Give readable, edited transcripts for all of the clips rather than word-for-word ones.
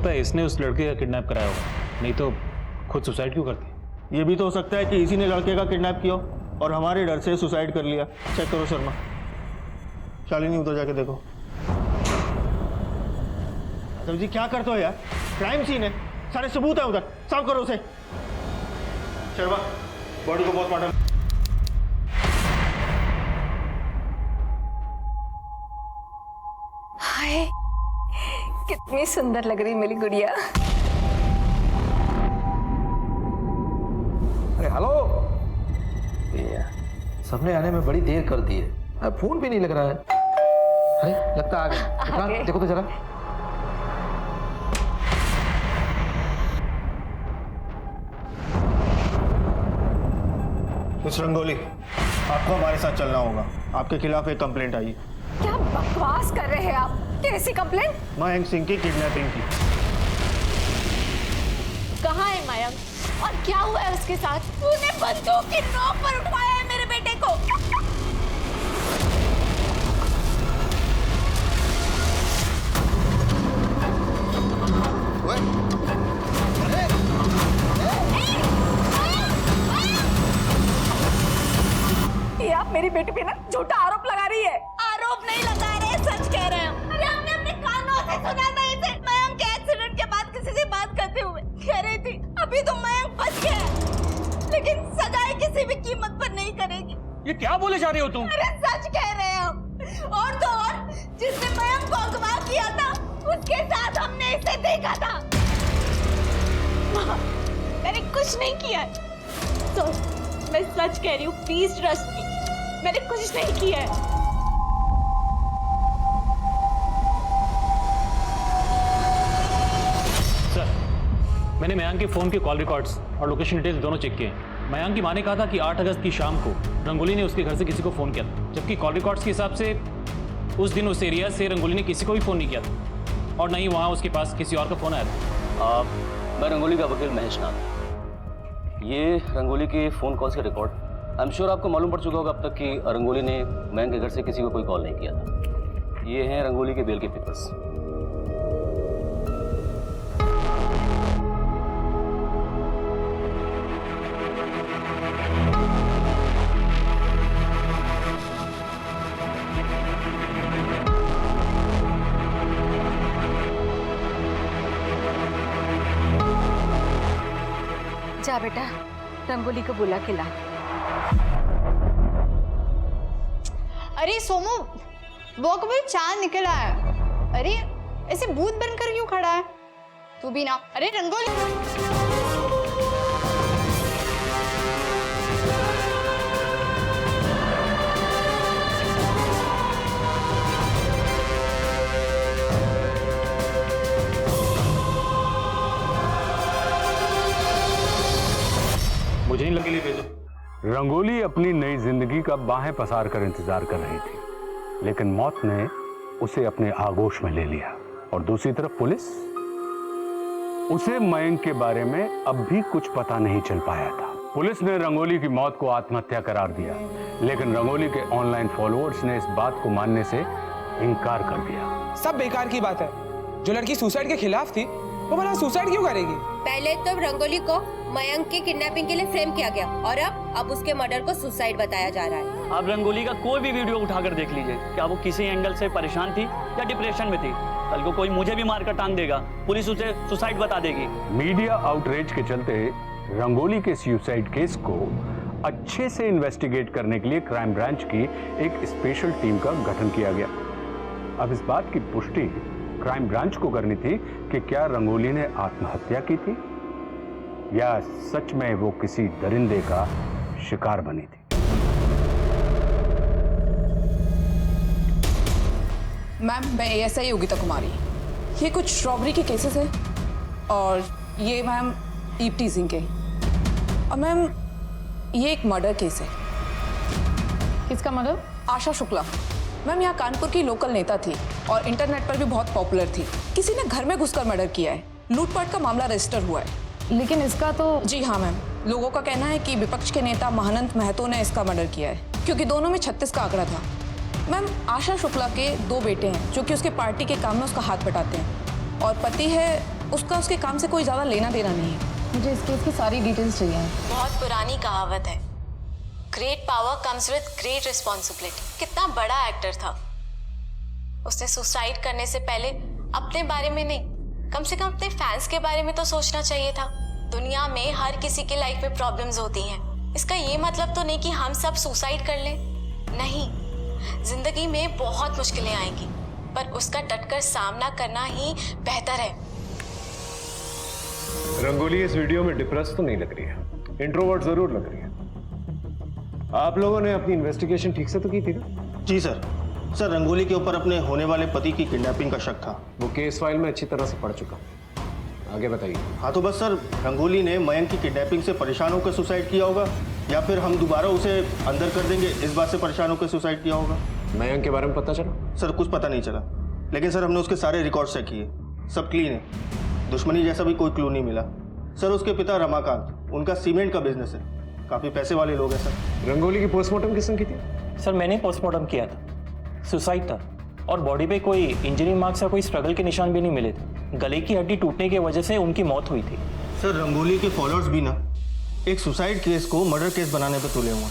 सकता है इसने उस लड़के का किडनैप कराया होगा, नहीं तो खुद सुसाइड क्यों करती? ये भी तो हो सकता है कि इसी ने लड़के का किडनैप किया और हमारे डर से सुसाइड कर लिया। चेक करो शर्मा। शालिनी उधर जाके देखो। यादव जी क्या करते हो यार, क्राइम सीन है, सारे सबूत है उधर, साफ करो उसे। शर्मा बॉडी को पोस्टमार्टम। हाय कितनी सुंदर लग रही मेरी गुड़िया। अरे हेलो, सबने आने में बड़ी देर कर दी है, फोन भी नहीं लग रहा है। अरे लगता आ गया, देखो तो जरा। मिस रंगोली, आपको हमारे साथ चलना होगा। आपके खिलाफ एक कंप्लेंट आई है। क्या बकवास कर रहे हैं आप? कैसी कंप्लेंट? मयंक सिंह की किडनैपिंग की। कहाँ है मयंक और क्या हुआ है उसके साथ? तूने बंदूक की नोक पर उठाया है मेरे बेटे को। ये आप मेरी बेटी पे ना झूठा आरोप लगा रही है। आरोप नहीं लगा रहे, सच कह रहे हैं। अरे हमने अपने कानों से सुना था इसे। मयंक के एक्सीडेंट के बाद किसी से बात करते हुए कह रही थी अभी तो मयंक बच गया, लेकिन सगाई किसी भी कीमत पर नहीं करेगी। ये क्या बोले जा रहे हो तुम? अरे सच कह रहे हैं हम। और तो और जिसने मयंक को अगवा किया था उसके साथ हमने इसे देखा था। मैंने कुछ नहीं किया। तो मैं सच कह रही हूँ, प्लीज ट्रस्ट मी, मैंने कुछ नहीं किया है। सर, मैंने मयंक के फोन के कॉल रिकॉर्ड्स और लोकेशन डिटेल्स दोनों चेक किए। मयंक की मां ने कहा था कि 8 अगस्त की शाम को रंगोली ने उसके घर से किसी को फोन किया था, जबकि कॉल रिकॉर्ड्स के हिसाब से उस दिन उस एरिया से रंगोली ने किसी को भी फोन नहीं किया था और न ही वहां उसके पास किसी और का फोन आया था। मैं रंगोली का वकील महेश नाथ। ये रंगोली के फ़ोन कॉल्स के रिकॉर्ड, आई एम श्योर आपको मालूम पड़ चुका होगा अब तक कि रंगोली ने मयंक के घर से किसी को कोई कॉल नहीं किया था। ये हैं रंगोली के बेल के पेपर्स। जा बेटा, रंगोली को बुला के ला। अरे सोमू, वो कभी चांद निकल आया। अरे ऐसे भूत बनकर क्यों खड़ा है? तू भी ना। अरे रंगोली, मुझे नहीं लगे लिए भेजो। रंगोली अपनी नई जिंदगी का बाहें पसार कर इंतजार कर रही थी, लेकिन मौत ने उसे अपने आगोश में ले लिया। और दूसरी तरफ पुलिस, उसे मयंक के बारे में अब भी कुछ पता नहीं चल पाया था। पुलिस ने रंगोली की मौत को आत्महत्या करार दिया, लेकिन रंगोली के ऑनलाइन फॉलोअर्स ने इस बात को मानने से इनकार कर दिया। सब बेकार की बात है। जो लड़की सुसाइड के खिलाफ थी वो भला सुसाइड क्यों करेगी? पहले तो रंगोली को मयंक की किडनैपिंग के लिए फ्रेम किया गया और अब उसके मर्डर को सुसाइड बताया जा रहा है। आप रंगोली का कोई भी वीडियो उठाकर देख लीजिए, क्या वो किसी एंगल से परेशान थी या डिप्रेशन में थी। कल को कोई मुझे भी मारकर टांग देगा, पुलिस उसे सुसाइड बता देगी। मीडिया आउटरीच के चलते रंगोली के सुसाइड केस को अच्छे से इन्वेस्टिगेट करने के लिए क्राइम ब्रांच की एक स्पेशल टीम का गठन किया गया। अब इस बात की पुष्टि क्राइम ब्रांच को करनी थी कि क्या रंगोली ने आत्महत्या की थी या सच में वो किसी दरिंदे का शिकार बनी थी। मैम, मैं एएसआई योगिता कुमारी। ये कुछ रॉबरी के केसेस हैं और ये मैम ईव टीजिंग के, और मैम ये एक मर्डर केस है। किसका मर्डर? आशा शुक्ला। मैम यहाँ कानपुर की लोकल नेता थी और इंटरनेट पर भी बहुत पॉपुलर थी। किसी ने घर में घुसकर मर्डर किया है। लूटपाट का मामला रजिस्टर हुआ है। लेकिन इसका तो... जी हाँ मैम, लोगों का कहना है कि विपक्ष के नेता महानंद महतो ने इसका मर्डर किया है, क्योंकि दोनों में 36 का आंकड़ा था। मैम, आशा शुक्ला के 2 बेटे हैं जो कि उसके पार्टी के काम में उसका हाथ बटाते हैं, और पति है उसका उसके काम से कोई ज़्यादा लेना देना नहीं है। मुझे इस केस की सारी डिटेल्स चाहिए। बहुत पुरानी कहावत है, great power comes with great responsibility. कितना बड़ा एक्टर था, उसने सुसाइड करने से पहले अपने बारे में नहीं, कम से कम अपने फैंस के बारे में तो सोचना चाहिए था। दुनिया में हर किसी के लाइफ में प्रॉब्लम्स होती हैं, इसका ये मतलब तो नहीं कि हम सब सुसाइड कर लें। नहीं, जिंदगी में बहुत मुश्किलें आएंगी, पर उसका डटकर सामना करना ही बेहतर है। रंगोली इस वीडियो में डिप्रेस तो नहीं लग रही है, इंट्रोवर्ट जरूर लग रही है। आप लोगों ने अपनी इन्वेस्टिगेशन ठीक से तो की थी ना? जी सर। सर, रंगोली के ऊपर अपने होने वाले पति की किडनैपिंग का शक था। वो केस फाइल में अच्छी तरह से पढ़ चुका, आगे बताइए। हाँ, तो बस सर, रंगोली ने मयंक की किडनैपिंग से परेशान होकर सुसाइड किया होगा, या फिर हम दोबारा उसे अंदर कर देंगे इस बात से परेशान होकर सुसाइड किया होगा। मयंक के बारे में पता चला? सर, कुछ पता नहीं चला, लेकिन सर हमने उसके सारे रिकॉर्ड चेक किए, सब क्लीन है, दुश्मनी जैसा भी कोई क्लू नहीं मिला। सर, उसके पिता रमाकांत, उनका सीमेंट का बिजनेस है, काफ़ी पैसे वाले लोग हैं सर। रंगोली की पोस्टमार्टम किसने की थी? सर, मैंने पोस्टमार्टम किया था, सुसाइड था, और बॉडी पे कोई इंजरी मार्क्स या कोई स्ट्रगल के निशान भी नहीं मिले थे। गले की हड्डी टूटने की वजह से उनकी मौत हुई थी। सर, रंगोली के फॉलोअर्स भी ना एक सुसाइड केस को मर्डर केस बनाने पे तुले हुए हैं।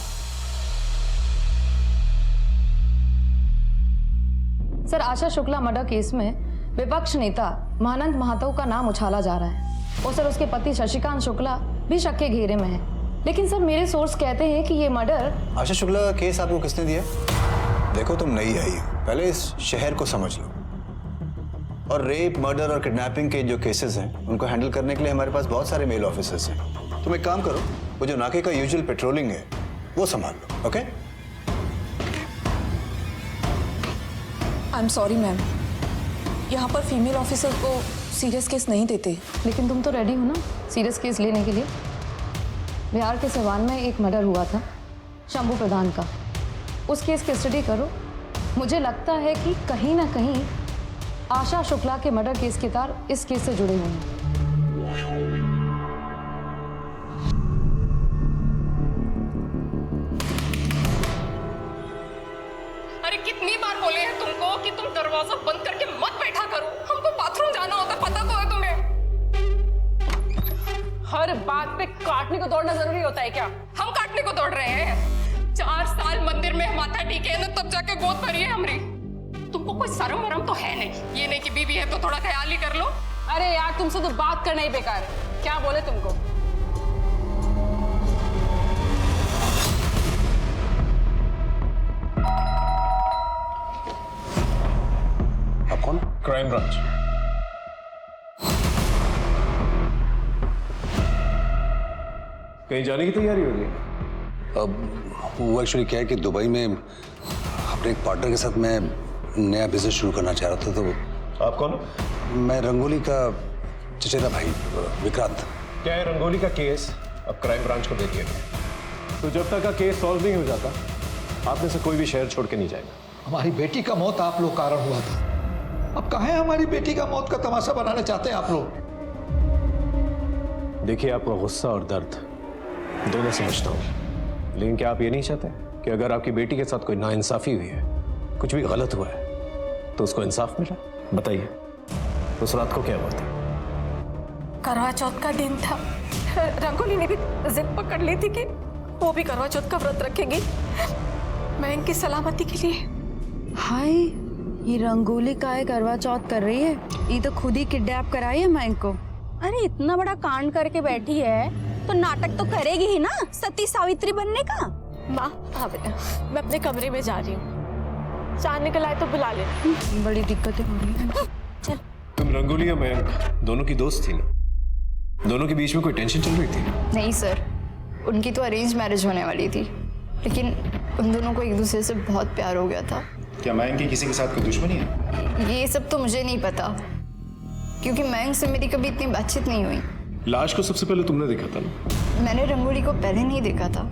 Sir, Asha Shukla murder case में विपक्ष नेता महानंद महातो का नाम उछाला जा रहा है, और सर उसके पति शशिकांत शुक्ला भी शक के घेरे में है। लेकिन सर, मेरे सोर्स कहते हैं कि ये मर्डर। आशा शुक्ला का केस आपको किसने दिया? देखो, तुम नई आई हो, पहले इस शहर को समझ लो। और रेप, मर्डर और किडनैपिंग के जो केसेस हैं उनको हैंडल करने के लिए हमारे पास बहुत सारे मेल ऑफिसर्स हैं। तुम एक काम करो, वो जो नाके का यूजुअल पेट्रोलिंग है वो संभाल लो। Okay? I am sorry ma'am, यहाँ पर फीमेल ऑफिसर को सीरियस केस नहीं देते। लेकिन तुम तो रेडी हो ना सीरियस केस लेने के लिए? बिहार के सिवान में एक मर्डर हुआ था शंभू प्रधान का, उस केस की स्टडी करो। मुझे लगता है कि कहीं ना कहीं आशा शुक्ला के मर्डर केस के तार इस केस से जुड़े हुए हैं। अरे कितनी बार बोले हैं तुमको कि तुम दरवाजा बंद करके मत बैठा करो, हमको बाथरूम जाना होता, पता तो है तुम्हें। हर बात पे काटने को दौड़ना जरूरी होता है क्या? हम काटने को दौड़ रहे हैं? 4 साल मंदिर में माथा टेके है ना, तब जाके गोद भरी है हमरी। तुमको कोई शर्म वरम तो है नहीं, ये नहीं कि बीवी है तो थोड़ा ख्याल ही कर लो। अरे यार, तुमसे तो बात करना ही बेकार है। क्या बोले तुमको? आप कौन? Crime branch. कहीं जाने की तैयारी हो गई? अब वो एक्चुअली क्या है कि दुबई में अपने एक पार्टनर के साथ मैं नया बिजनेस शुरू करना चाह रहा था। तो आप कौन? मैं रंगोली का चचेरा भाई विक्रांत। क्या है, रंगोली का केस अब क्राइम ब्रांच को दे दिया गया, तो जब तक का केस सॉल्व नहीं हो जाता आप में से कोई भी शहर छोड़ के नहीं जाएगा। हमारी बेटी का मौत आप लोग कारण हुआ था, अब कहाँ है हमारी बेटी का मौत का तमाशा बनाना चाहते हैं आप लोग? देखिए, आपका गुस्सा और दर्द दोनों समझता हूं, लेकिन क्या आप ये नहीं चाहते कि अगर आपकी बेटी के साथ कोई नाइंसाफी हुई है, कुछ भी गलत हुआ है, तो उसको इंसाफ मिला? बताइए, उस रात को क्या हुआ था? करवा चौथ का दिन था। रंगोली ने भी जिद पकड़ ली थी कि वो भी करवा चौथ का व्रत रखेगी मयंक की सलामती के लिए। हाय, ये रंगोली का है करवा चौथ कर रही है? ये तो खुद ही किडनैप कराई है मयंक को। अरे इतना बड़ा कांड करके बैठी है तो नाटक तो करेगी ही ना, सती सावित्री बनने का। माँ, हाँ बेटा, मैं अपने कमरे में जा रही हूँ, चांद निकल आए तो बुला ले। बड़ी दिक्कतें हो रही है। चल। तुम रंगोली या मयंक दोनों की दोस्त थी ना? दोनों के बीच में कोई टेंशन चल रही थी? नहीं सर, उनकी तो अरेंज मैरिज होने वाली थी, लेकिन उन दोनों को एक दूसरे से बहुत प्यार हो गया था। क्या मयंक की किसी के साथ कोई दुश्मनी है? ये सब तो मुझे नहीं पता, क्योंकि मयंक से मेरी कभी इतनी बातचीत नहीं हुई। लाश को सबसे पहले तुमने देखा था ना? मैंने रंगोली को पहले नहीं देखा था,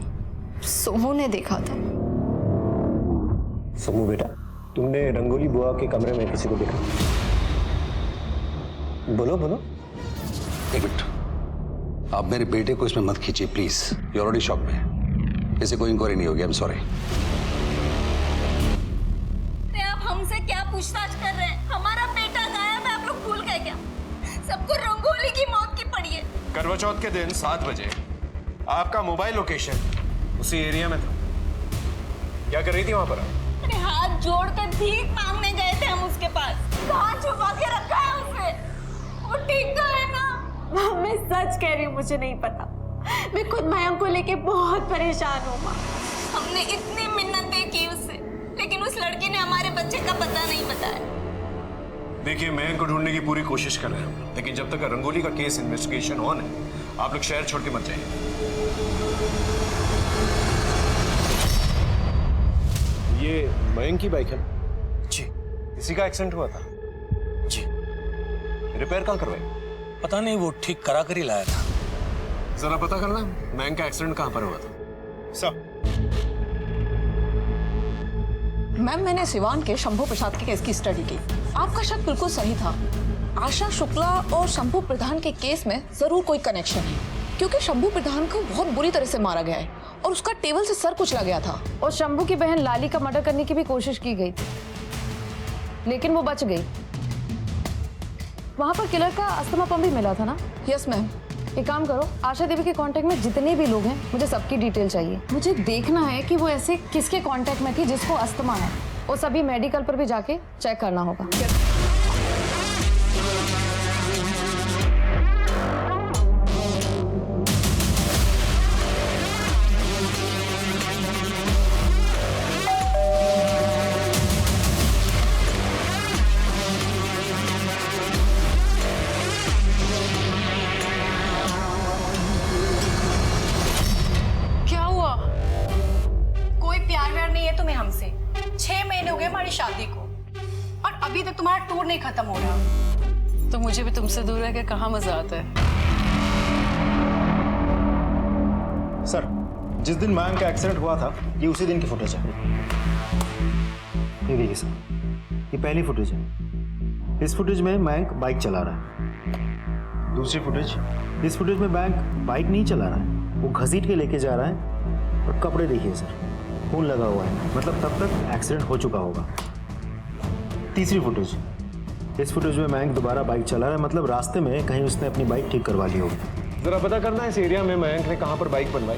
सोमू ने देखा था। सोमू बेटा, तुमने रंगोली बुआ के कमरे में किसी को देखा? बोलो बोलो। एक मिनट, आप मेरे बेटे को इसमें मत खींचिए प्लीज, यू ऑलरेडी शॉक में। इसे कोई इंक्वायरी नहीं होगी, आई एम सॉरी। आप हमसे क्या पूछताछ कर रहे हैं? हमारा बेटा गायब है, आप लोग भूल गए क्या? सबको रंगोली की मौत की पड़ी है। करवा चौथ के दिन 7 बजे आपका मोबाइल लोकेशन उसी एरिया में था। क्या कर रही थी वहां पर? अरे हाथ जोड़कर भीख मांगने गए थे हम उसके पास। कहाँ छुपा के रखा है उसे? वो ठीक तो है ना? मैं सच कह रही हूँ, मुझे नहीं पता। मैं खुद मयंक को लेके बहुत परेशान हूँ माँ। हमने इतनी मिन्नतें की उससे, लेकिन उस लड़की ने हमारे बच्चे का पता नहीं बताया। देखिए, मैं इनको ढूंढने की पूरी कोशिश कर रहा हूँ, लेकिन जब तक रंगोली का केस इन्वेस्टिगेशन ऑन है, आप लोग शहर छोड़ के मत जाइए। ये मयंक की बाइक है? जी। इसी का एक्सीडेंट हुआ था? जी। रिपेयर कहाँ करवाई? पता नहीं, वो ठीक करा कर ही लाया था। जरा पता करना मयंक का एक्सीडेंट कहाँ पर हुआ था। सर। मैम, मैंने सिवान के शंभू प्रसाद के केस की स्टडी की। आपका शक बिल्कुल सही था। आशा शुक्ला और शंभू प्रधान के केस में जरूर कोई कनेक्शन है, क्योंकि शंभू प्रधान को बहुत बुरी तरह से मारा गया है और उसका टेबल से सर कुचला गया था। और शंभू की बहन लाली का मर्डर करने की भी कोशिश की गई थी, लेकिन वो बच गई। वहां पर किलर का अस्थमा पंप भी मिला था ना? Yes ma'am. एक काम करो, आशा देवी के कांटेक्ट में जितने भी लोग हैं, मुझे सबकी डिटेल चाहिए। मुझे देखना है कि वो ऐसे किसके कांटेक्ट में थी जिसको अस्थमा है। वो सभी मेडिकल पर भी जाके चेक करना होगा। शादी को, और अभी तक तुम्हारा टूर नहीं खत्म हो रहा। तो मुझे भी तुमसे दूर रह के कहाँ मजा आता है। सर, जिस दिन मयंक का एक्सीडेंट हुआ था, ये उसी दिन की फुटेज है। ये देखिए सर, ये पहली फुटेज है। इस फुटेज में मयंक बाइक चला रहा है। दूसरी फुटेज, इस फुटेज में मयंक बाइक नहीं चला रहा है, वो घसीट के लेके जा रहा है। और कपड़े देखिए सर, खून लगा हुआ है, मतलब तब तक एक्सीडेंट हो चुका होगा। तीसरी फुटेज, इस फुटेज में मयंक दोबारा बाइक चला रहा है, मतलब रास्ते में कहीं उसने अपनी बाइक ठीक करवा ली होगी। जरा पता करना है इस एरिया में मयंक ने कहां पर बाइक बनवाई।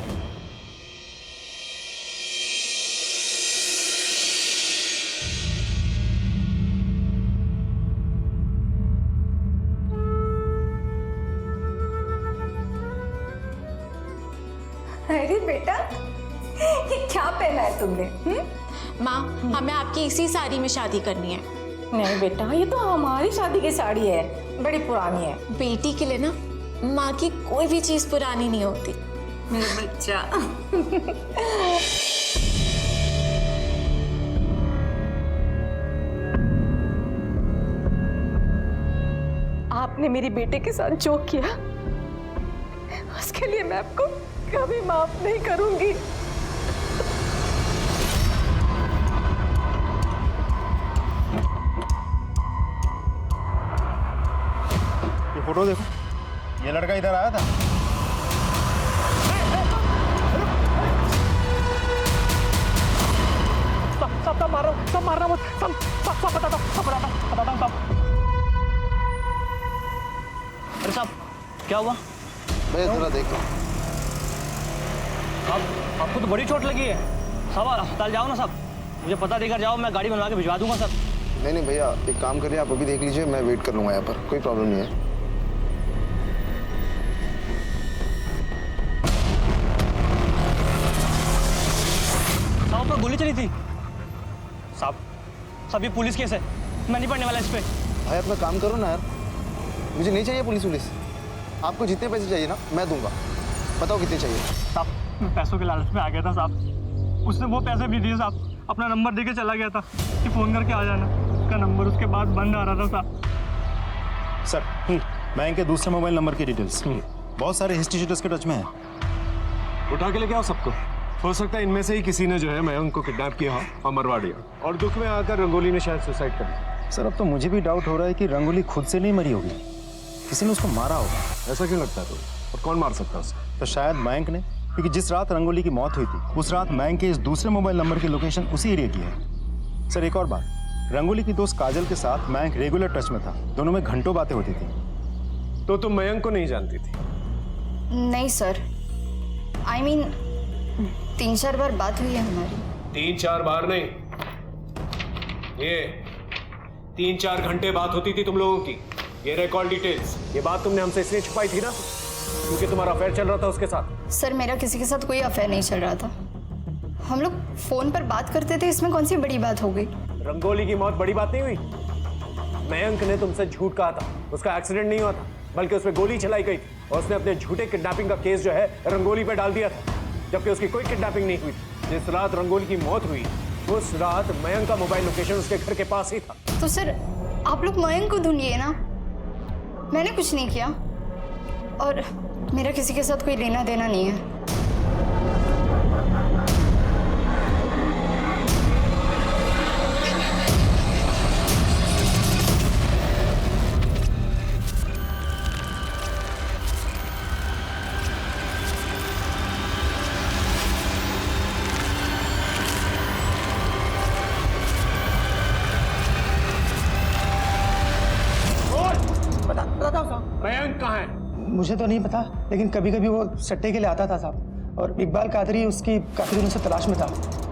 अरे बेटा, ये क्या पहना है तुमने? माँ, हमें आपकी इसी साड़ी में शादी करनी है। नहीं बेटा, ये तो हमारी शादी की साड़ी है, बड़ी पुरानी है। बेटी के लिए ना माँ की कोई भी चीज पुरानी नहीं होती। मेरा बच्चा। आपने मेरी बेटे के साथ जो किया, उसके लिए मैं आपको कभी माफ नहीं करूंगी। ये फोटो देखो, ये लड़का इधर आया था। सब मारना मत, सब बताता हूँ। अरे साहब, क्या हुआ? मैं जरा देख लो। आपको तो बड़ी चोट लगी है साहब, अस्पताल जाओ ना साहब। मुझे पता देकर जाओ, मैं गाड़ी बनवा के भिजवा दूंगा सर। नहीं भैया, एक काम करिए, आप अभी देख लीजिए, मैं वेट कर लूंगा यहाँ पर, कोई प्रॉब्लम नहीं है। साहब पर गोली चली थी साहब, ये पुलिस केस है, मैं नहीं पढ़ने वाला इस पे। भाई अपना काम करो ना यार, मुझे नहीं चाहिए पुलिस। आपको जितने पैसे चाहिए ना मैं दूंगा, बताओ कितने चाहिए। साहब, मैं पैसों के लालच में आ गया था साहब, उसने वो पैसे भी दिए साहब, अपना नंबर देके चला गया था कि फोन करके आ जाना। उसका नंबर उसके बाद बंद आ रहा था साहब। सर, बैंक के दूसरे मोबाइल नंबर की डिटेल्स बहुत सारे हिस्ट्री शीटर्स के टच में है। उठा के लेके आओ सबको। हो सकता है इनमें से ही किसी ने जो है मयंक को किडनैप किया और मरवा दिया, और दुख में आकर रंगोली ने शायद सुसाइड कर लिया। सर, अब तो मुझे भी डाउट हो रहा है कि रंगोली खुद से नहीं मरी होगी, किसी ने उसको मारा होगा। ऐसा क्यों लगता है तुम्हें? और कौन मार सकता है उसे? तो शायद मयंक ने, क्योंकि जिस रात रंगोली की मौत हुई थी उस रात मयंक के इस दूसरे मोबाइल नंबर की लोकेशन उसी एरिया की है। सर, एक और बात, रंगोली की दोस्त काजल के साथ मयंक रेगुलर टच में था, दोनों में घंटों बातें होती थी। तो तुम मयंक को नहीं जानती थी? नहीं सर, आई मीन 3-4 बार बात हुई है हमारी। 3-4 बार नहीं, ये 3-4 घंटे बात होती थी तुम लोगों की। ये रिकॉर्ड डिटेल्स, ये बात तुमने हमसे इसलिए छुपाई थी ना क्योंकि तुम्हारा अफेयर चल रहा था उसके साथ। सर मेरा किसी के साथ कोई अफेयर नहीं चल रहा था, हम लोग फोन पर बात करते थे, इसमें कौन सी बड़ी बात हो गई? रंगोली की मौत बड़ी बात नहीं हुई? मयंक ने तुमसे झूठ कहा था, उसका एक्सीडेंट नहीं हुआ था बल्कि उसमें गोली चलाई गई थी और उसने अपने झूठे किडनैपिंग का केस जो है रंगोली पे डाल दिया था, जबकि उसकी कोई किडनैपिंग नहीं हुई थी। जिस रात रंगोली की मौत हुई उस रात मयंक का मोबाइल लोकेशन उसके घर के पास ही था। तो सर आप लोग मयंक को ढूंढिए ना, मैंने कुछ नहीं किया और मेरा किसी के साथ कोई लेना देना नहीं है। मयंक कहाँ है? मुझे तो नहीं पता, लेकिन कभी कभी वो सट्टे के लिए आता था साहब, और इकबाल कादरी उसकी काफी दिनों से तलाश में था।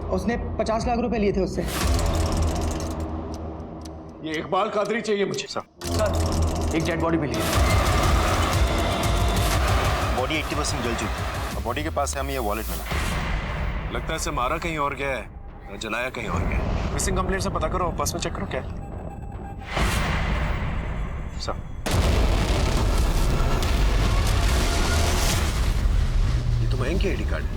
उसने 50 लाख रुपए लिए थे उससे। ये इकबाल कादरी चाहिए मुझे। सर एक डेड बॉडी मिली है। बॉडी 80% जल चुकी है और बॉडी के पास से हमें ये वॉलेट मिला। लगता है इसे मारा कहीं और गया है या जलाया कहीं और गया है। मिसिंग कंप्लेंट से पता करो, पर्स में चेक करो क्या है। सर ये तो मयंक की आईडी कार्ड है।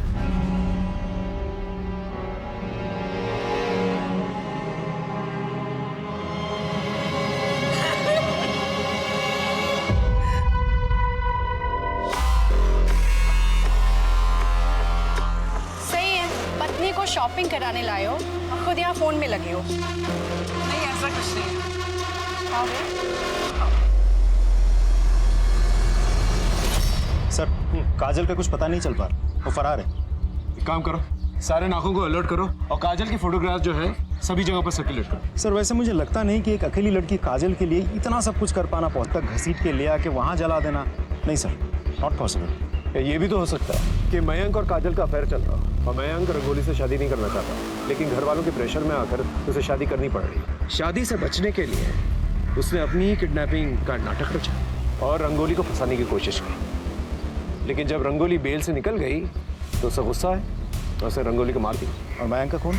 सही है, पत्नी को शॉपिंग कराने लाए हो और खुद यहाँ फोन में लगे हो। नहीं ऐसा कुछ नहीं है। सर काजल का कुछ पता नहीं चल पा रहा, वो फरार है। एक काम करो, सारे नाकों को अलर्ट करो और काजल की फोटोग्राफ जो है सभी जगह पर सर्कुलेट करो। सर वैसे मुझे लगता नहीं कि एक अकेली लड़की काजल के लिए इतना सब कुछ कर पाना, पहुंच तक घसीट के ले आके वहां जला देना, नहीं सर, नॉट पॉसिबल। ये भी तो हो सकता है कि मयंक और काजल का अफेयर चल रहा हो और मयंक रंगोली से शादी नहीं करना चाहता, लेकिन घर वालों के प्रेशर में आकर उसे शादी करनी पड़ रही। शादी से बचने के लिए उसने अपनी ही किडनैपिंग का नाटक रचा और रंगोली को फंसाने की कोशिश की, लेकिन जब रंगोली बेल से निकल गई तो उसे गुस्सा है और उसे रंगोली को मार दी। और मयंक का कौन?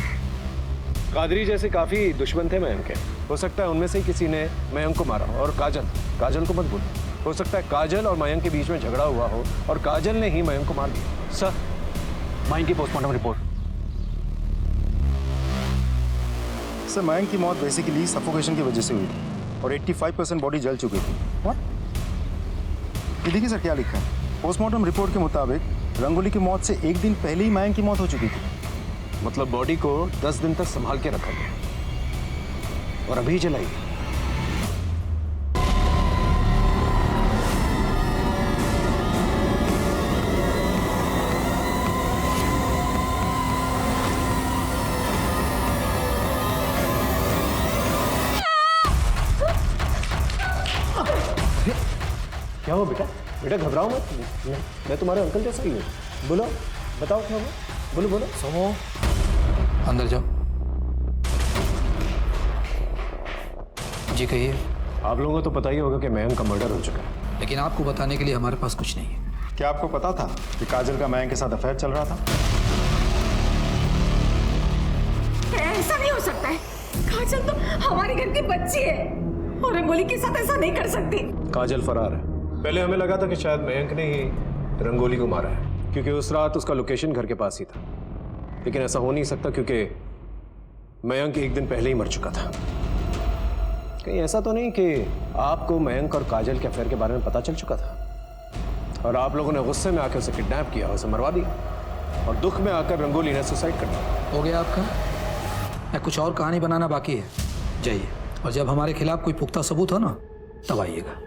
कादरी जैसे काफी दुश्मन थे मयंक के, हो सकता है उनमें से ही किसी ने मयंक को मारा हो। और काजल को मत भूलो, हो सकता है काजल और मयंक के बीच में झगड़ा हुआ हो और काजल ने ही मयंक को मार दिया। सर मयंक की पोस्टमार्टम रिपोर्ट। सर मयंक की मौत बेसिकली सफोकेशन की वजह से हुई थी और 85% बॉडी जल चुकी थी। ये देखिए सर क्या लिखा है, पोस्टमार्टम रिपोर्ट के मुताबिक रंगोली की मौत से एक दिन पहले ही मयंक की मौत हो चुकी थी। मतलब बॉडी को 10 दिन तक संभाल के रखा गया और अभी जलाई गई। क्या हो बेटा? बेटा घबराओ मत, मैं तुम्हारे अंकल जैसा ही हूँ। बोलो, बताओ क्या हुआ? बोलो बोलो। सोमो अंदर जाओ। जी कहिए। आप लोगों को तो पता ही होगा कि मयंक का मर्डर हो चुका है, लेकिन आपको बताने के लिए हमारे पास कुछ नहीं है। क्या आपको पता था कि काजल का मयंक के साथ अफेयर चल रहा था? ऐसा नहीं हो सकता है, काजल तो हमारे घर की बच्ची है और रंगोली के साथ ऐसा नहीं कर सकती। काजल फरार है। पहले हमें लगा था कि शायद मयंक ने ही रंगोली को मारा है क्योंकि उस रात उसका लोकेशन घर के पास ही था, लेकिन ऐसा हो नहीं सकता क्योंकि मयंक एक दिन पहले ही मर चुका था। कहीं ऐसा तो नहीं कि आपको मयंक और काजल के अफेयर के बारे में पता चल चुका था और आप लोगों ने गुस्से में आकर उसे किडनैप किया, उसे मरवा दिया और दुख में आकर रंगोली ने सुसाइड कर दिया। हो गया आपका? या कुछ और कहानी बनाना बाकी है? जाइए, और जब हमारे खिलाफ कोई पुख्ता सबूत हो ना तब आइएगा।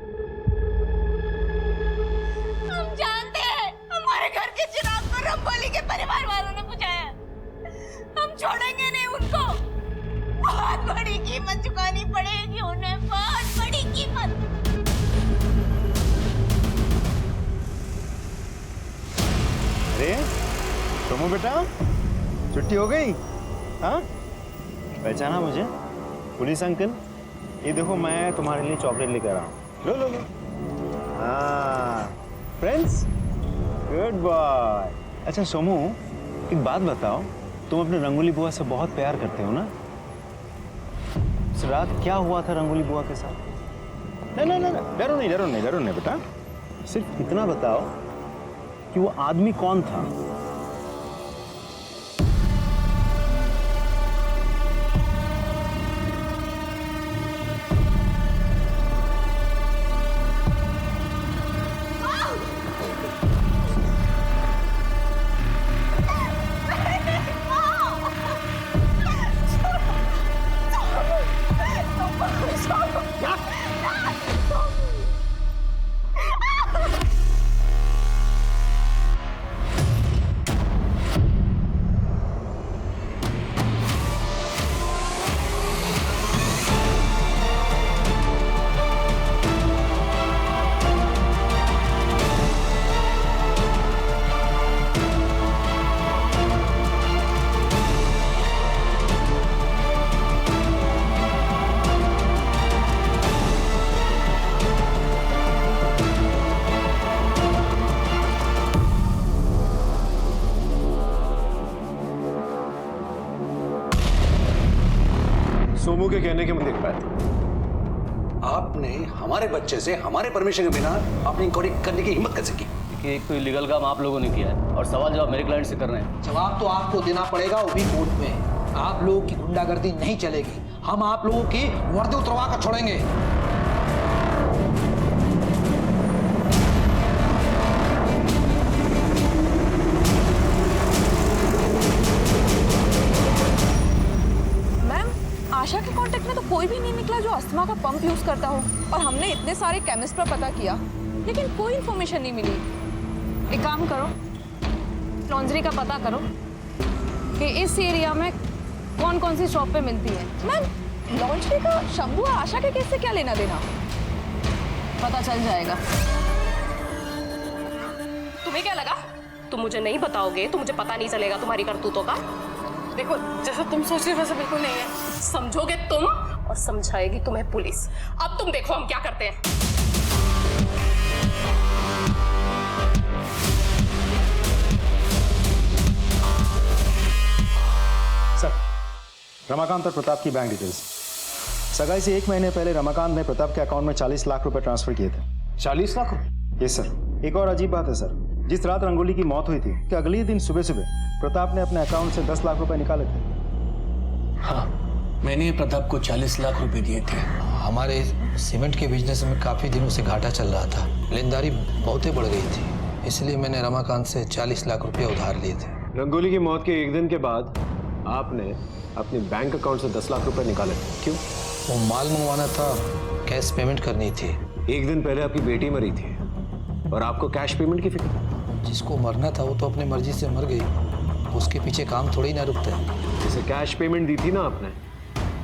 हम जानते हैं हमारे घर के चिराग को रंगोली के परिवार वालों ने बुझाया, हम छोड़ेंगे नहीं उनको। बहुत बड़ी कीमत चुकानी पड़ेगी उन्हें, बहुत बड़ी कीमत। सोमू बेटा, छुट्टी हो गई? हाँ, पहचाना मुझे? पुलिस अंकल, ये देखो मैं तुम्हारे लिए चॉकलेट लेकर आया हूँ। लो लो लो। हाँ, फ्रेंड्स, गुड बॉय। अच्छा सोमू, एक बात बताओ, तुम अपने रंगोली बुआ से बहुत प्यार करते हो ना? इस रात क्या हुआ था रंगोली बुआ के साथ? नहीं, डरो नहीं बेटा। सिर्फ इतना बताओ कि वो आदमी कौन था? सोमू के कहने के मैं देख पाया था। आपने हमारे बच्चे से हमारे परमिशन के बिना अपनी इंक्वायरी करने की हिम्मत कैसे की? कि एक तो इलीगल काम आप लोगों ने किया है और सवाल जवाब मेरे क्लाइंट से कर रहे हैं। जवाब तो आपको देना पड़ेगा, वो भी कोर्ट में। आप लोगों की गुंडागर्दी नहीं चलेगी, हम आप लोगों की वर्दी उतरवा कर छोड़ेंगे। आशा के कांटेक्ट में तो कोई भी नहीं निकला जो अस्थमा का पंप यूज करता हो, और हमने इतने सारे केमिस्ट पर पता किया लेकिन कोई इंफॉर्मेशन नहीं मिली। एक काम करो, लॉन्ड्री का पता करो कि इस एरिया में कौन कौन सी शॉप पे मिलती है। मैम, लॉन्ड्री का शंभू और आशा के केस से क्या लेना देना, पता चल जाएगा। तुम्हें क्या लगा तुम मुझे नहीं बताओगे तो मुझे पता नहीं चलेगा तुम्हारी करतूतों का? देखो, जैसा तुम सोच रहे हो वैसा बिल्कुल नहीं है। समझोगे तुम और समझाएगी तुम्हें पुलिस। अब तुम देखो हम क्या करते हैं। सर, रमाकांत और प्रताप की बैंक डिटेल्स। सगाई से 1 महीने पहले रमाकांत ने प्रताप के अकाउंट में 40 लाख रुपए ट्रांसफर किए थे। 40 लाख रुपए? Yes sir. एक और अजीब बात है सर, जिस रात रंगोली की मौत हुई थी कि अगले दिन सुबह सुबह प्रताप ने अपने अकाउंट से 10 लाख रुपए निकाले थे। हाँ, मैंने प्रताप को 40 लाख रुपए दिए थे। हमारे सीमेंट के बिजनेस में काफी दिनों से घाटा चल रहा था, लेनदारी बहुत ही बढ़ गई थी, इसलिए मैंने रमाकांत से 40 लाख रुपए उधार लिए थे। रंगोली की मौत के 1 दिन के बाद आपने अपने बैंक अकाउंट से 10 लाख रुपए निकाले, क्यों? वो माल मंगवाना था, कैश पेमेंट करनी थी। 1 दिन पहले आपकी बेटी मरी थी और आपको कैश पेमेंट की फिक्र? जिसको मरना था वो तो अपनी मर्जी से मर गई, उसके पीछे काम थोड़ी ना रुकता है। जैसे कैश पेमेंट दी थी ना आपने,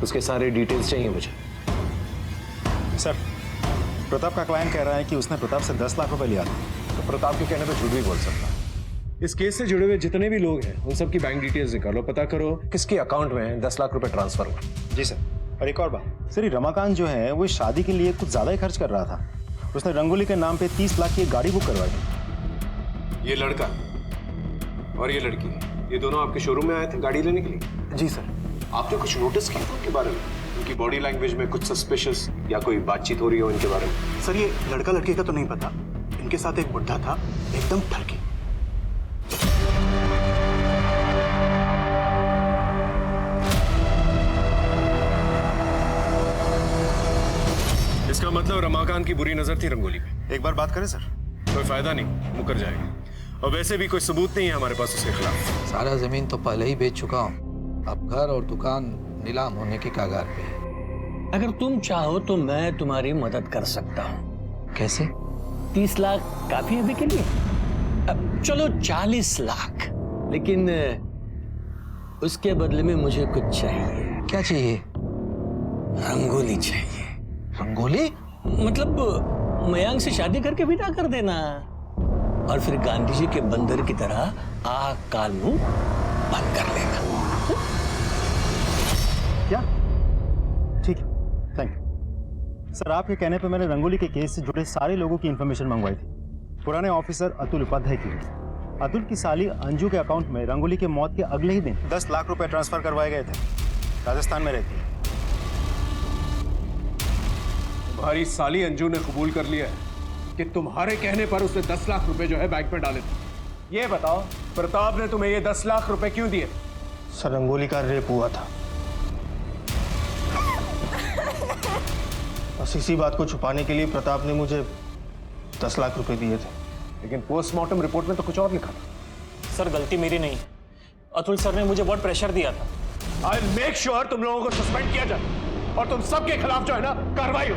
उसके सारे डिटेल्स चाहिए मुझे। सर, प्रताप का क्लाइंट कह रहा है कि उसने प्रताप से 10 लाख रुपए लिया था। तो प्रताप के कहने पे झूठ भी बोल सकता है। इस केस से जुड़े हुए जितने भी लोग हैं उन सबकी बैंक डिटेल्स निकालो, पता करो किसके अकाउंट में 10 लाख रुपए ट्रांसफर हुए। जी सर। और एक और बात सर, रमाकांत जो है वो शादी के लिए कुछ ज्यादा ही खर्च कर रहा था। उसने रंगोली के नाम पे 30 लाख की एक गाड़ी बुक करवाई थी। ये लड़का और ये लड़की, ये दोनों आपके शोरूम में आए थे गाड़ी लेने के लिए? जी सर। आपने कुछ नोटिस किया था उनके बारे में? उनकी बॉडी लैंग्वेज में कुछ सस्पिशियस या कोई बातचीत हो रही हो इनके बारे में? सर, ये लड़का लड़की का तो नहीं पता, इनके साथ एक बुढ़ा था, एकदम ठरकी। इसका मतलब रमाकांत की बुरी नजर थी रंगोली पे। एक बार बात करें सर? कोई फायदा नहीं, मुकर जाएगा। और वैसे भी कोई सबूत नहीं है हमारे पास उसके खिलाफ। सारा जमीन तो पहले ही बेच चुका हूँ, अब घर और दुकान नीलाम होने की कगार पे है। अगर तुम चाहो तो मैं तुम्हारी मदद कर सकता हूँ। कैसे? 30 लाख काफी है अभी के लिए? अब चलो 40 लाख, लेकिन उसके बदले में मुझे कुछ चाहिए। क्या चाहिए? रंगोली चाहिए। रंगोली? मतलब मयंक से शादी करके विदा कर देना। और फिर गांधी जी के बंदर की तरह आँख कान मुंह बंद कर लेगा। क्या? ठीक है, थैंक यू। सर, आपके कहने पे मैंने रंगोली के केस से जुड़े सारे लोगों की इंफॉर्मेशन मंगवाई थी। पुराने ऑफिसर अतुल उपाध्याय की। अतुल की साली अंजू के अकाउंट में रंगोली के मौत के अगले ही दिन 10 लाख रुपए ट्रांसफर करवाए गए थे। राजस्थान में रहती है। तुम्हारी साली अंजू ने कबूल कर लिया है कि तुम्हारे कहने पर उसने 10 लाख रुपए जो है बैंक में डाले थे। ये बताओ, प्रताप ने तुम्हें ये 10 लाख रुपए क्यों दिए? सर, रंगोली का रेप हुआ था, बस इसी बात को छुपाने के लिए प्रताप ने मुझे 10 लाख रुपए दिए थे। लेकिन पोस्टमार्टम रिपोर्ट में तो कुछ और लिखा था। सर, गलती मेरी नहीं, अतुल सर ने मुझे बहुत प्रेशर दिया था। आई मेक श्योर तुम लोगों को सस्पेंड किया जाए और तुम सबके खिलाफ जो है ना कार्रवाई हो।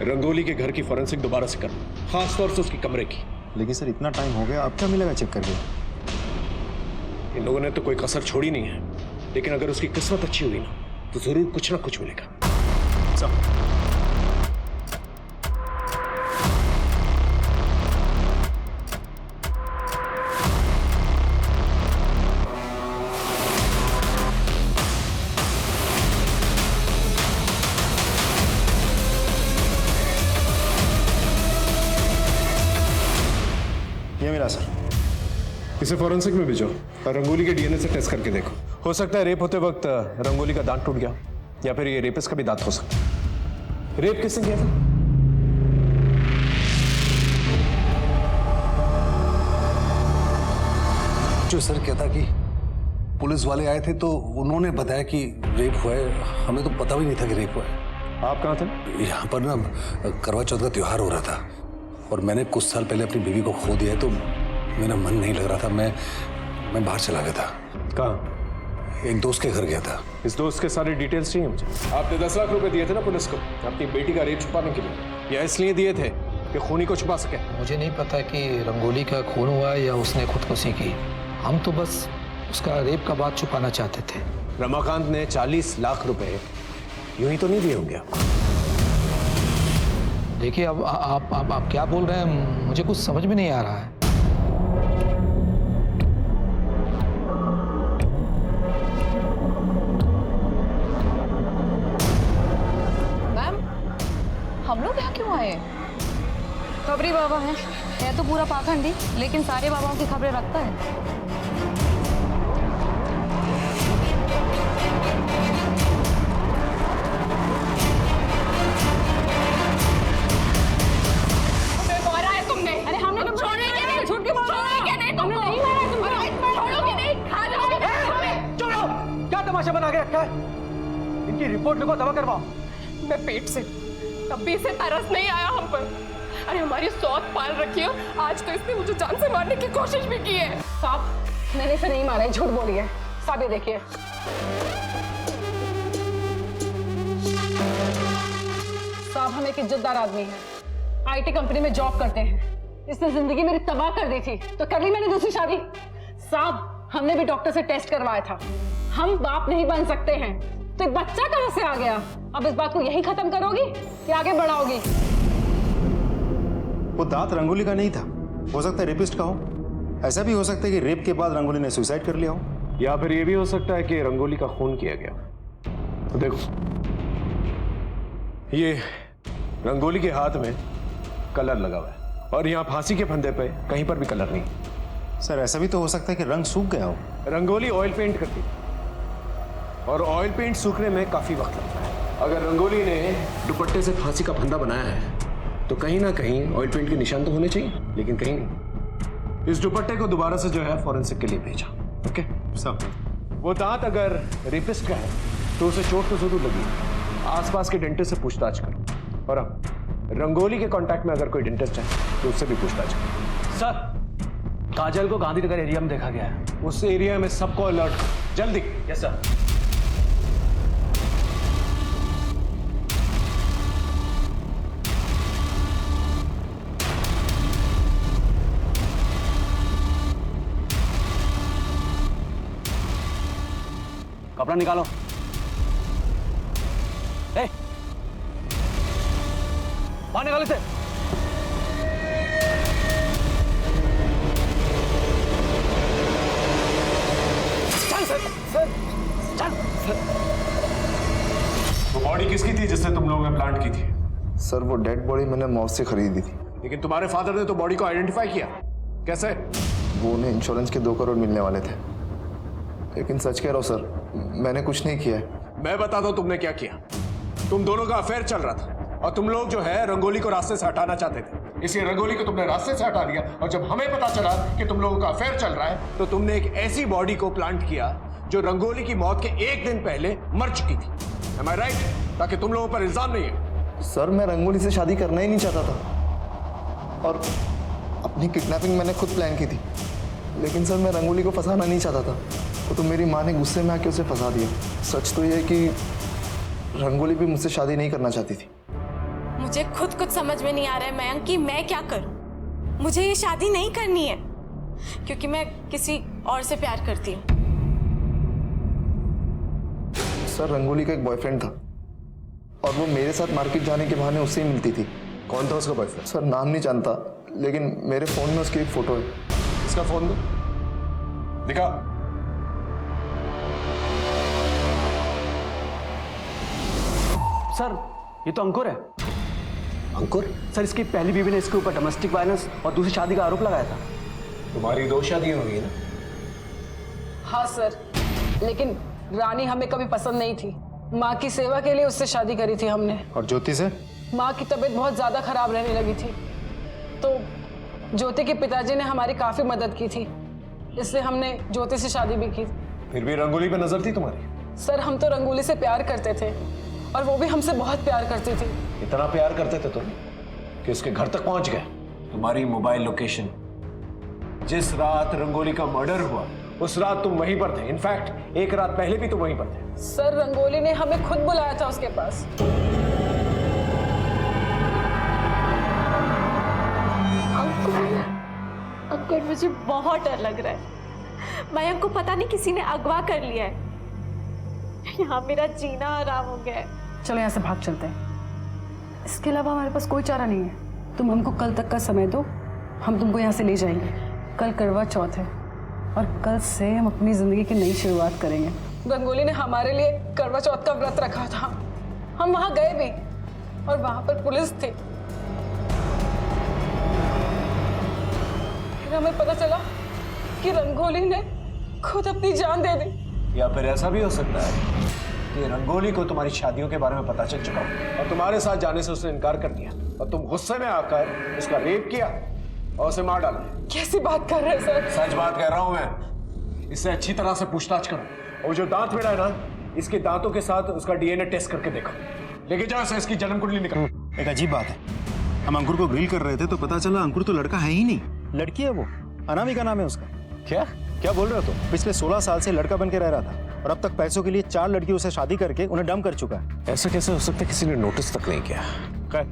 रंगोली के घर की फॉरेंसिक दोबारा से करो, खासतौर से उसकी कमरे की। लेकिन सर, इतना टाइम हो गया, अब क्या मिलेगा चेक करके? इन लोगों ने तो कोई कसर छोड़ी नहीं है, लेकिन अगर उसकी किस्मत अच्छी हुई ना तो जरूर कुछ ना कुछ मिलेगा। ये मिला सर। इसे फॉरेंसिक में भेजो और रंगोली के डीएनए से टेस्ट करके देखो। हो सकता है रेप होते वक्त रंगोली का दांत टूट गया, या फिर ये रेपिस्ट का भी दांत हो सकता है। रेप किसने किया था? जो सर कहता कि पुलिस वाले आए थे तो उन्होंने बताया कि रेप हुआ है, हमें तो पता भी नहीं था कि रेप हुआ है। आप कहाँ थे? यहाँ पर ना करवा चौथ का त्योहार हो रहा था और मैंने कुछ साल पहले अपनी बीवी को खो दिया, तो मेरा मन नहीं लग रहा था। मैं बाहर चला गया था। कहाँ? एक दोस्त के घर गया था। इस दोस्त के सारे डिटेल्स चाहिए मुझे। आपने 10 लाख रुपए दिए थे ना पुलिस को अपनी बेटी का रेप छुपाने के लिए, या इसलिए दिए थे कि खूनी को छुपा सके? मुझे नहीं पता कि रंगोली का खून हुआ या उसने खुदकुशी की। हम तो बस उसका रेप का बात छुपाना चाहते थे। रमाकांत ने 40 लाख रुपए यूं ही तो नहीं दिए होंगे आपको? देखिए, अब आप क्या बोल रहे हैं, मुझे कुछ समझ में नहीं आ रहा है। मैम, हम लोग यहाँ क्यों आए? खबरी बाबा है तो पूरा पाखंडी, लेकिन सारे बाबाओं की खबरें रखता है। बना के रखा है। इनकी रिपोर्ट लिखो, दवा करवाओ। मैं पेट से तब भी इसे तरस नहीं आया हम पर। अरे हमारी सौत पाल रखी है, आज तो इसने मुझे जान से मारने की कोशिश भी की है। साहब, मैंने इसे नहीं मारा है, झूठ बोली है। साहब ये देखिए, साहब हम एक इज्जतदार आदमी हैं, आईटी कंपनी में जॉब करते हैं। इसने जिंदगी मेरी तबाह कर दी थी तो कर ली मैंने दूसरी शादी। साहब हमने भी डॉक्टर से टेस्ट करवाया था, हम बाप नहीं बन सकते हैं। तो एक बच्चा कहां से आ गया? अब इस बात को यही खत्म करोगी कि आगे बढ़ाओगी? वो दांत रंगोली का नहीं था, हो सकता है रेपिस्ट का हो। ऐसा भी हो सकता है कि रेप के बाद रंगोली ने सुसाइड कर लिया हो, या फिर ये भी हो सकता है कि रंगोली का खून किया गया। तो देखो, ये रंगोली के हाथ में कलर लगा हुआ है और यहाँ फांसी के फंदे पे कहीं पर भी कलर नहीं। सर, ऐसा भी तो हो सकता है कि रंग सूख गया हो। रंगोली ऑयल पेंट करती है और ऑयल पेंट सूखने में काफी वक्त लगता है। अगर रंगोली ने दुपट्टे से फांसी का फंदा बनाया है तो कहीं ना कहीं ऑयल पेंट के निशान तो होने चाहिए, लेकिन कहीं नहीं। इस दुपट्टे को दोबारा से जो है फॉरेंसिक के लिए भेजा। ओके सब। वो दांत अगर रेपिस्ट का है तो उसे चोट तो जरूर लगी। आसपास के डेंटिस्ट से पूछताछ करो, और रंगोली के कांटेक्ट में अगर कोई डेंटिस्ट है तो उससे भी पूछताछ करो। सर, काजल को गांधीनगर एरिया में देखा गया है। उस एरिया में सबको अलर्ट करो, जल्दी। Yes sir. कपड़ा निकालो। ए, बाहर निकाल इसे। चल सर, चल सर। वो बॉडी किसकी थी जिससे तुम लोगों ने प्लांट की थी? सर वो डेड बॉडी मैंने मॉल से खरीदी थी। लेकिन तुम्हारे फादर ने तो बॉडी को आइडेंटिफाई किया, कैसे? वो उन्हें इंश्योरेंस के 2 करोड़ मिलने वाले थे। लेकिन सच कह रहा हूँ सर, मैंने कुछ नहीं किया है। मैं बताता हूं तुमने क्या किया। तुम दोनों का अफेयर चल रहा था और तुम लोग जो है रंगोली को रास्ते से हटाना चाहते थे, इसलिए रंगोली को तुमने रास्ते से हटा दिया। और जब हमें पता चला कि तुम लोगों का अफेयर चल रहा है तो तुमने एक ऐसी बॉडी को प्लांट किया जो रंगोली की मौत के 1 दिन पहले मर चुकी थी। Am I right? ताकि तुम लोगों पर इल्जाम नहीं है। सर मैं रंगोली से शादी करना ही नहीं चाहता था और अपनी किडनैपिंग मैंने खुद प्लान की थी। लेकिन सर मैं रंगोली को फंसाना नहीं चाहता था, तो मेरी माँ ने गुस्से में आके उसे फंसा दिया। सच तो ये है कि रंगोली भी मुझसे शादी नहीं करना चाहती थी। मुझे खुद कुछ समझ में नहीं आ रहा है मयंक कि मैं क्या करूं। मुझे ये शादी नहीं करनी है क्योंकि मैं किसी और से प्यार करती हूँ। सर रंगोली का एक बॉयफ्रेंड था और वो मेरे साथ मार्केट जाने के बहाने उससे ही मिलती थी। कौन था उसका बॉयफ्रेंड? सर नाम नहीं जानता, लेकिन मेरे फोन में उसकी एक फोटो है। इसका फोन दो, दिखा। सर ये तो अंकुर है। अंकुर? सर इसकी पहली बीवी ने इसके ऊपर डोमेस्टिक वायलेंस और दूसरी शादी का आरोप लगाया था। तुम्हारी 2 शादियां हुई ना? हाँ सर, लेकिन रानी हमें कभी पसंद नहीं थी। माँ की सेवा के लिए उससे शादी करी थी हमने। और ज्योति से? माँ की तबीयत बहुत ज्यादा खराब रहने लगी थी, तो ज्योति के पिताजी ने हमारी काफी मदद की थी, इसलिए हमने ज्योति से शादी भी की। फिर भी रंगोली पे नजर थी तुम्हारी? सर हम तो रंगोली से प्यार करते थे और वो भी हमसे बहुत प्यार करती थी। इतना प्यार करते थे तुम कि उसके घर तक पहुंच गए। तुम्हारी मोबाइल लोकेशन, जिस रात रंगोली का मर्डर हुआ उस रात तुम वहीं पर थे। इनफैक्ट 1 रात पहले भी तुम वहीं पर थे। सर रंगोली ने हमें खुद बुलाया था उसके पास। अंकुर मुझे बहुत डर लग रहा है। मयंक को पता नहीं किसी ने अगवा कर लिया है। यहाँ मेरा जीना आराम हो गया है। चलो यहाँ से भाग चलते हैं, इसके अलावा हमारे पास कोई चारा नहीं है। तुम हमको कल तक का समय दो, हम तुमको यहाँ से ले जाएंगे। कल करवा चौथ है और कल से हम अपनी जिंदगी की नई शुरुआत करेंगे। रंगोली ने हमारे लिए करवा चौथ का व्रत रखा था, हम वहां गए भी और वहां पर पुलिस थी। फिर हमें पता चला कि रंगोली ने खुद अपनी जान दे दी। या फिर ऐसा भी हो सकता है कि रंगोली को तुम्हारी शादियों के बारे में पता चल चुका हो और तुम्हारे साथ जाने से उसने इनकार कर दिया और तुम गुस्से में आकर उसका रेप किया और उसे मार डाला। कैसी बात कर रहे हैं सर? सच बात कह रहा हूं मैं। इससे अच्छी तरह से पूछताछ करो और जो दांत मिला है ना, इसके दांतों के साथ उसका डीएनए टेस्ट करके देखो। लेके जाओ इसे, इसकी जन्म कुंडली निकालो। एक अजीब बात है, हम अंकुर को ग्रिल कर रहे थे तो पता चला अंकुर तो लड़का है ही नहीं, लड़की है। वो अनामिका नाम है उसका। क्या क्या बोल रहे हो तुम? पिछले 16 साल से लड़का बन के रह रहा था और अब तक पैसों के लिए 4 लड़कियों से शादी करके उन्हें डम कर चुका है। ऐसा कैसे हो सकता है? किसी ने नोटिस तक नहीं किया। खैर,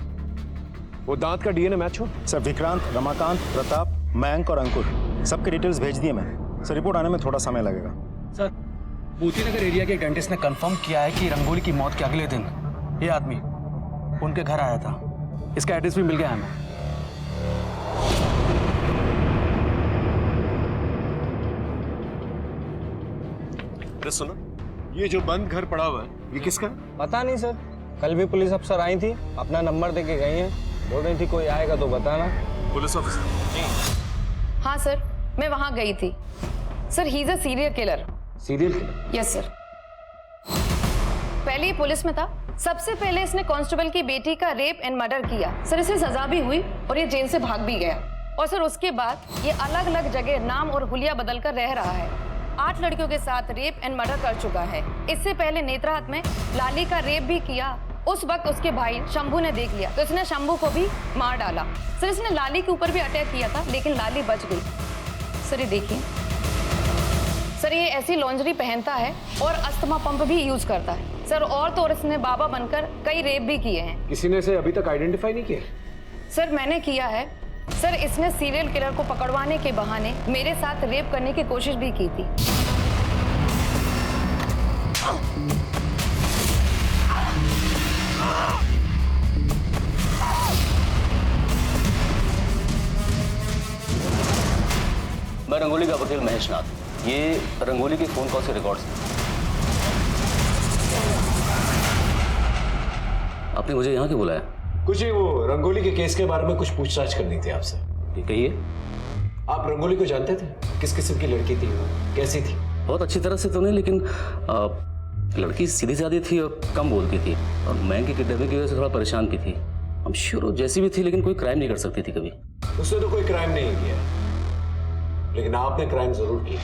वो दांत का डीएनए मैच हो? सर विक्रांत, रमाकांत, प्रताप, मयंक और अंकुर सबके डिटेल्स भेज दिए मैंने। सर रिपोर्ट आने में थोड़ा समय लगेगा। सर मोती नगर एरिया के डेंटिस्ट ने कंफर्म किया है कि रंगोली की मौत के अगले दिन ये आदमी उनके घर आया था। इसका एड्रेस भी मिल गया हमें। सुनो, ये जो बंद घर पड़ा हुआ है ये किसका है? पता नहीं सर, कल भी पुलिस अफसर आई थी, अपना नंबर देके गई हैं, बोल रही थी कोई आएगा तो बताना। Police officer? हाँ सर, मैं वहां गई थी। Sir he is a serial killer. Serial killer? Yes sir. पहले ही पुलिस में था। सबसे पहले इसने कांस्टेबल की बेटी का रेप एंड मर्डर किया। सर इसे सजा भी हुई और ये जेल से भाग भी गया। और सर उसके बाद ये अलग अलग जगह नाम और हुलिया बदल कर रह रहा है। 8 लड़कियों के साथ रेप एंड मर्डर कर चुका है। इससे पहले नेत्राहत में लाली का रेप भी किया। उस वक्त उसके भाई शंभू ने देख लिया तो इसने शंभू को भी मार डाला। सर इसने लाली के ऊपर भी अटैक किया था लेकिन लाली बच गई। सर ये देखिए सर, ये ऐसी लॉन्जरी पहनता है और अस्थमा पंप भी यूज करता है। सर और तो और इसने बाबा बनकर कई रेप भी किए हैं। किसी ने इसे अभी तक आइडेंटिफाई नहीं किया? सर मैंने किया है। सर इसने सीरियल किलर को पकड़वाने के बहाने मेरे साथ रेप करने की कोशिश भी की थी। रंगोली का वकील महेश नाथ। ये रंगोली के फोन कॉल से रिकॉर्ड्स हैं। आपने मुझे यहाँ क्यों बुलाया? कुछ ही वो रंगोली के केस के बारे में कुछ पूछताछ करनी थी आपसे। कहिए। आप रंगोली को जानते थे? किस किस्म की लड़की थी वो? कैसी थी? बहुत अच्छी तरह से तो नहीं, लेकिन लड़की सीधी सादी थी और कम बोलती थी, और मैं की किडनैपिंग की वजह से थोड़ा परेशान भी थी। हम श्योर वो जैसी भी थी, लेकिन कोई क्राइम नहीं कर सकती थी कभी। उसने तो कोई क्राइम नहीं किया, लेकिन आपने क्राइम जरूर किया।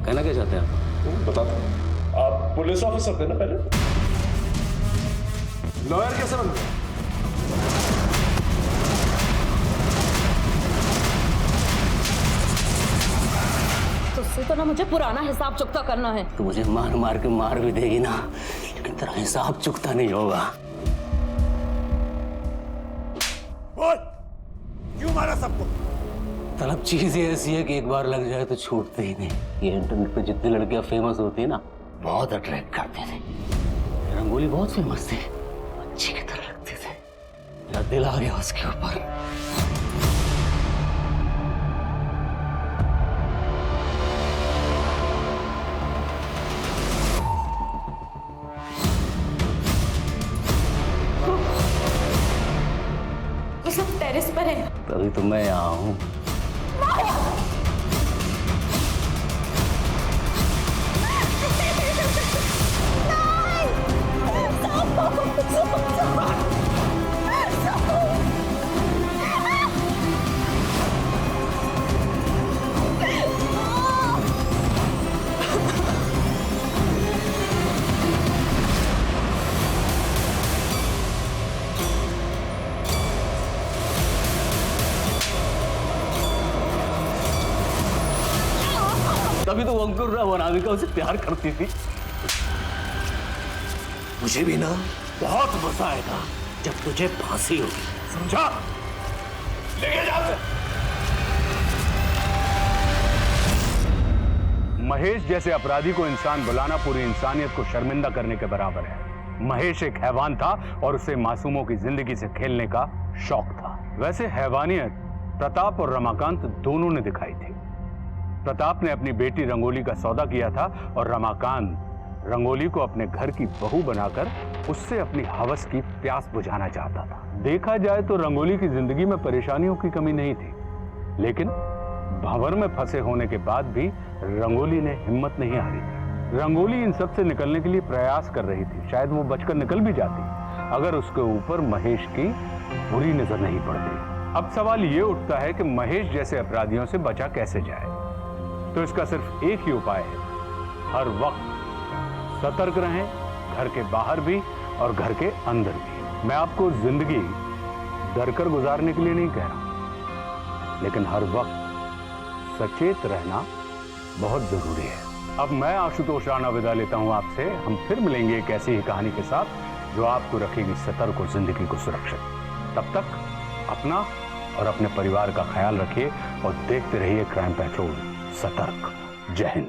कहना क्या चाहते हैं आप? बताते। आप पुलिस ऑफिसर थे ना पहले? लॉयर कैसे बन गए? तुझसे तो ना मुझे पुराना हिसाब चुकता करना है। तो मुझे मार मार के मार भी देगी ना, लेकिन तेरा हिसाब चुकता नहीं होगा। बोल, क्यों मारा सबको? तलब चीज ही ऐसी है कि एक बार लग जाए तो छूटते ही नहीं। ये इंटरनेट पे जितनी लड़कियां फेमस होती है ना, बहुत अट्रैक्ट करते थे। रंगोली बहुत फेमस थी, अच्छी की तरह लगते थे। मेरा दिल आ गया उसके ऊपर। वो सब टेरेस पर है। तभी तो मैं यहाँ हूँ। तभी तो अंकुर और अनामिका उसे प्यार करती थी। मुझे भी ना बहुत मजा आएगा जब तुझे फांसी होगी, समझा? लेके जा उसे। महेश जैसे अपराधी को इंसान बुलाना पूरी इंसानियत को शर्मिंदा करने के बराबर है। महेश एक हैवान था और उसे मासूमों की जिंदगी से खेलने का शौक था। वैसे हैवानियत प्रताप और रमाकांत दोनों ने दिखाई थी। प्रताप ने अपनी बेटी रंगोली का सौदा किया था और रमाकांत रंगोली को अपने घर की बहू बनाकर उससे अपनी हवस की प्यास बुझाना चाहता था। देखा जाए तो रंगोली की जिंदगी में परेशानियों की कमी नहीं थी, लेकिन भंवर में फंसे होने के बाद भी रंगोली ने हिम्मत नहीं हारी। रंगोली इन सब से निकलने के लिए प्रयास कर रही थी। शायद वो बचकर निकल भी जाती अगर उसके ऊपर महेश की बुरी नजर नहीं पड़ती। अब सवाल ये उठता है कि महेश जैसे अपराधियों से बचा कैसे जाए। तो इसका सिर्फ एक ही उपाय है, हर वक्त सतर्क रहें, घर के बाहर भी और घर के अंदर भी। मैं आपको जिंदगी डरकर गुजारने के लिए नहीं कह रहा, लेकिन हर वक्त सचेत रहना बहुत जरूरी है। अब मैं आशुतोष राणा विदा लेता हूं आपसे। हम फिर मिलेंगे एक ऐसी ही कहानी के साथ जो आपको रखेगी सतर्क और जिंदगी को सुरक्षित। तब तक अपना और अपने परिवार का ख्याल रखिए और देखते रहिए क्राइम पेट्रोल। सतर्क। जय हिंद।